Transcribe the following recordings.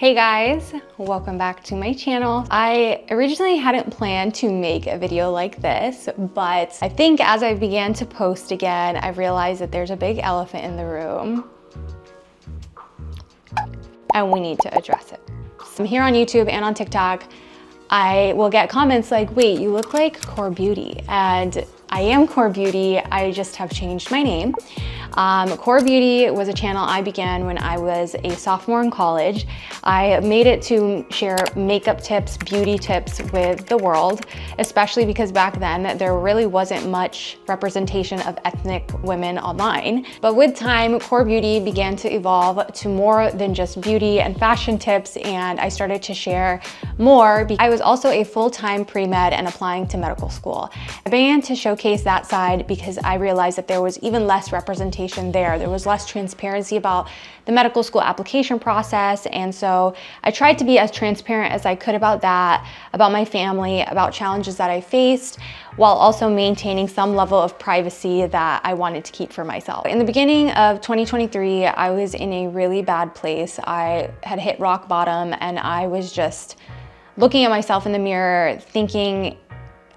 Hey guys, welcome back to my channel. I originally hadn't planned to make a video like this, but I think as I began to post again, I realized that there's a big elephant in the room and we need to address it. So here on YouTube and on TikTok, I will get comments like, wait, you look like Core Beauty. And I am Core Beauty, I just have changed my name. Core Beauty was a channel I began when I was a sophomore in college. I made it to share makeup tips, beauty tips with the world, especially because back then there really wasn't much representation of ethnic women online. But with time, Core Beauty began to evolve to more than just beauty and fashion tips, and I started to share more. I was also a full-time pre-med and applying to medical school. I began to showcase that side because I realized that there was even less representation there. There was less transparency about the medical school application process, and so I tried to be as transparent as I could about that, about my family, about challenges that I faced, while also maintaining some level of privacy that I wanted to keep for myself. In the beginning of 2023, I was in a really bad place. I had hit rock bottom and I was just looking at myself in the mirror thinking,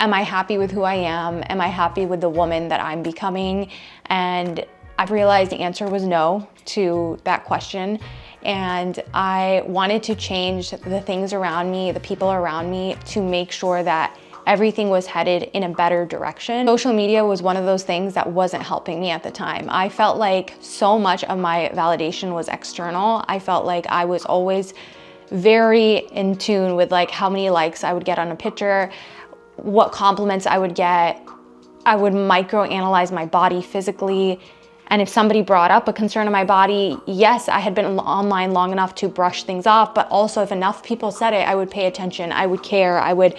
am I happy with who I am? Am I happy with the woman that I'm becoming? And I've realized the answer was no to that question. And I wanted to change the things around me, the people around me, to make sure that everything was headed in a better direction. Social media was one of those things that wasn't helping me at the time. I felt like so much of my validation was external. I felt like I was always very in tune with like how many likes I would get on a picture, what compliments I would get. I would micro-analyze my body physically. And if somebody brought up a concern of my body, yes, I had been online long enough to brush things off, but also if enough people said it, I would pay attention, I would care, I would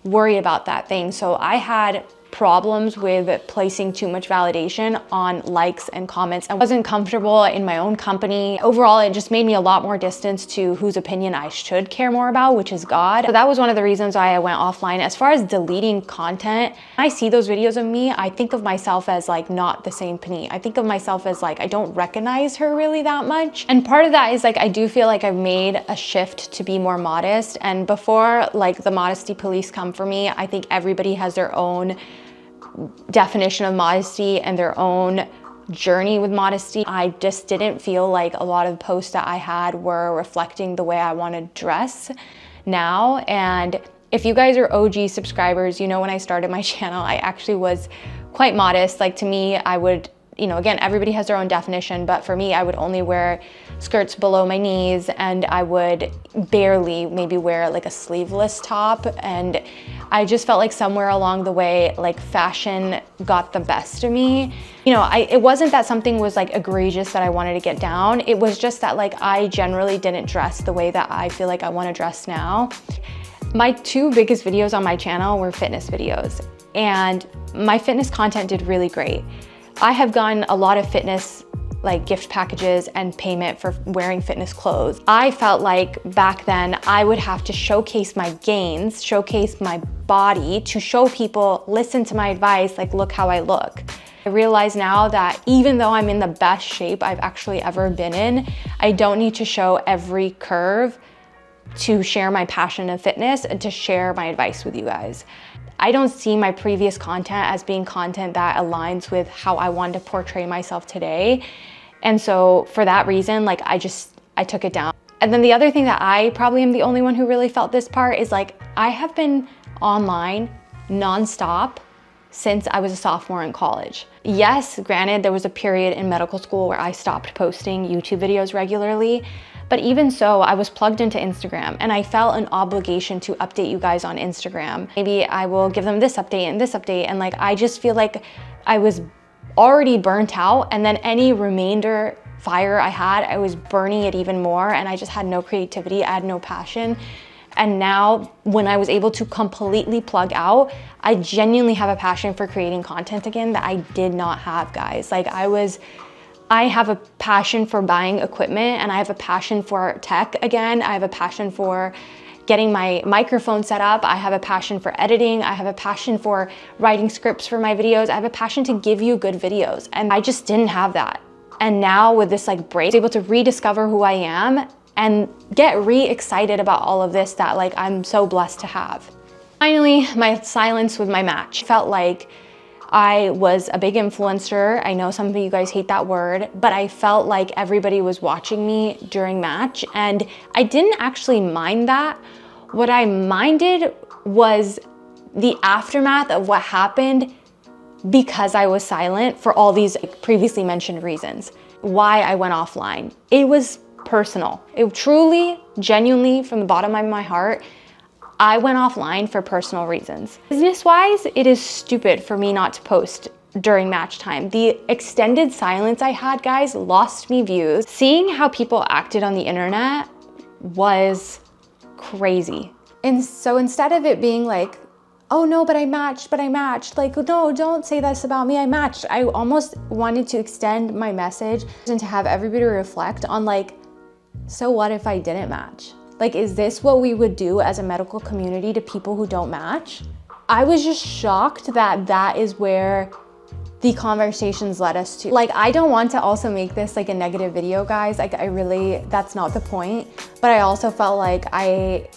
worry about that thing. So I had problems with placing too much validation on likes and comments. I wasn't comfortable in my own company. Overall, it just made me a lot more distance to whose opinion I should care more about, which is God. So that was one of the reasons why I went offline. As far as deleting content, when I see those videos of me, I think of myself as like not the same Panit. I think of myself as like, I don't recognize her really that much. And part of that is like, I do feel like I've made a shift to be more modest. And before like the modesty police come for me, I think everybody has their own definition of modesty and their own journey with modesty. I just didn't feel like a lot of posts that I had were reflecting the way I want to dress now. And if you guys are OG subscribers, you know when I started my channel, I actually was quite modest. Like to me, I would, you know, again, everybody has their own definition, but for me, I would only wear skirts below my knees and I would barely maybe wear like a sleeveless top. And I just felt like somewhere along the way, like fashion got the best of me. You know, it wasn't that something was like egregious that I wanted to get down. It was just that like I generally didn't dress the way that I feel like I want to dress now. My two biggest videos on my channel were fitness videos, and my fitness content did really great. I have gotten a lot of fitness like gift packages and payment for wearing fitness clothes. I felt like back then I would have to showcase my gains, showcase my body to show people, listen to my advice, like look how I look. I realize now that even though I'm in the best shape I've actually ever been in, I don't need to show every curve to share my passion of fitness and to share my advice with you guys. I don't see my previous content as being content that aligns with how I want to portray myself today. And so for that reason, like I took it down. And then the other thing that I probably am the only one who really felt this part is like, I have been online nonstop since I was a sophomore in college. Yes, granted, there was a period in medical school where I stopped posting YouTube videos regularly, but even so, I was plugged into Instagram and I felt an obligation to update you guys on Instagram. Maybe I will give them this update and this update. And like, I just feel like I was already burnt out, and then any remainder fire I had, I was burning it even more, and I just had no creativity, I had no passion. And now when I was able to completely plug out, I genuinely have a passion for creating content again that I did not have, guys. Like I have a passion for buying equipment, and I have a passion for tech again. I have a passion for getting my microphone set up. I have a passion for editing. I have a passion for writing scripts for my videos. I have a passion to give you good videos, and I just didn't have that. And now with this like break, I was able to rediscover who I am and get re-excited about all of this that like I'm so blessed to have. Finally, my silence with my match. Felt like I was a big influencer. I know some of you guys hate that word, but I felt like everybody was watching me during match, and I didn't actually mind that. What I minded was the aftermath of what happened because I was silent for all these previously mentioned reasons. Why I went offline. It was personal. It truly, genuinely, from the bottom of my heart, I went offline for personal reasons. Business-wise, it is stupid for me not to post during match time. The extended silence I had, guys, lost me views. Seeing how people acted on the internet was crazy. And so instead of it being like, oh no, but I matched, like, no, don't say this about me, I matched. I almost wanted to extend my message and to have everybody reflect on like, so what if I didn't match? Like, is this what we would do as a medical community to people who don't match? I was just shocked that that is where the conversations led us to. Like, I don't want to also make this like a negative video, guys. Like, I really, that's not the point. But I also felt like I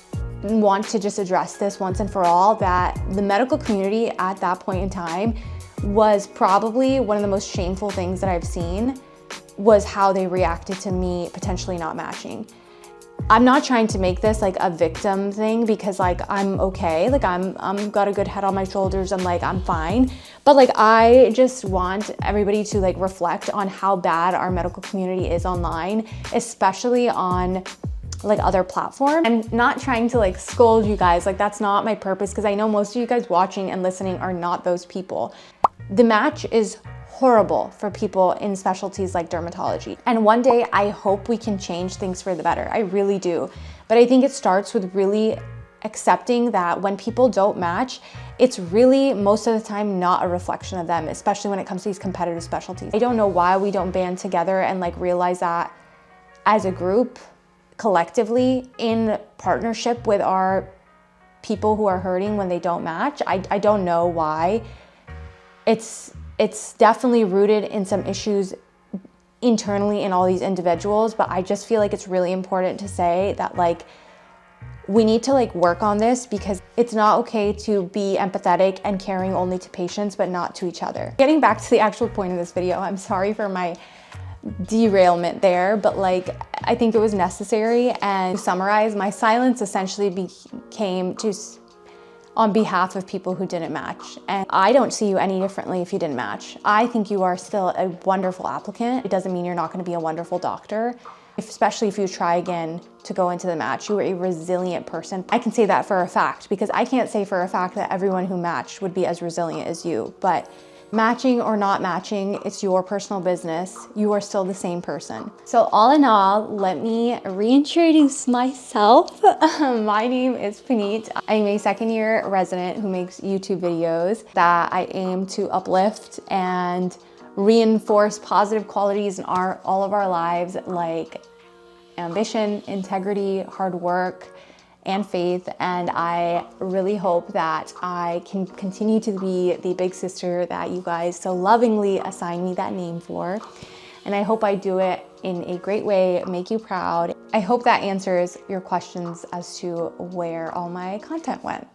want to just address this once and for all, that the medical community at that point in time was probably one of the most shameful things that I've seen, was how they reacted to me potentially not matching. I'm not trying to make this like a victim thing, because like I'm okay, like I'm got a good head on my shoulders, I'm like, I'm fine. But like, I just want everybody to like reflect on how bad our medical community is online, especially on like other platforms. I'm not trying to like scold you guys, like that's not my purpose, because I know most of you guys watching and listening are not those people. The match is horrible for people in specialties like dermatology. And one day I hope we can change things for the better. I really do. But I think it starts with really accepting that when people don't match, it's really most of the time not a reflection of them, especially when it comes to these competitive specialties. I don't know why we don't band together and like realize that as a group, collectively, in partnership with our people who are hurting when they don't match. I don't know why. It's definitely rooted in some issues internally in all these individuals, but I just feel like it's really important to say that like, we need to like work on this, because it's not okay to be empathetic and caring only to patients, but not to each other. Getting back to the actual point of this video, I'm sorry for my derailment there, but like, I think it was necessary. And to summarize, my silence essentially became to on behalf of people who didn't match. And I don't see you any differently if you didn't match. I think you are still a wonderful applicant. It doesn't mean you're not going to be a wonderful doctor, especially if you try again to go into the match. You are a resilient person. I can say that for a fact, because I can't say for a fact that everyone who matched would be as resilient as you, but matching or not matching, it's your personal business. You are still the same person. So all in all, let me reintroduce myself. My name is Puneet. I'm a second-year resident who makes YouTube videos that I aim to uplift and reinforce positive qualities in all of our lives, like ambition, integrity, hard work, and faith. And I really hope that I can continue to be the big sister that you guys so lovingly assign me that name for. And I hope I do it in a great way, make you proud. I hope that answers your questions as to where all my content went.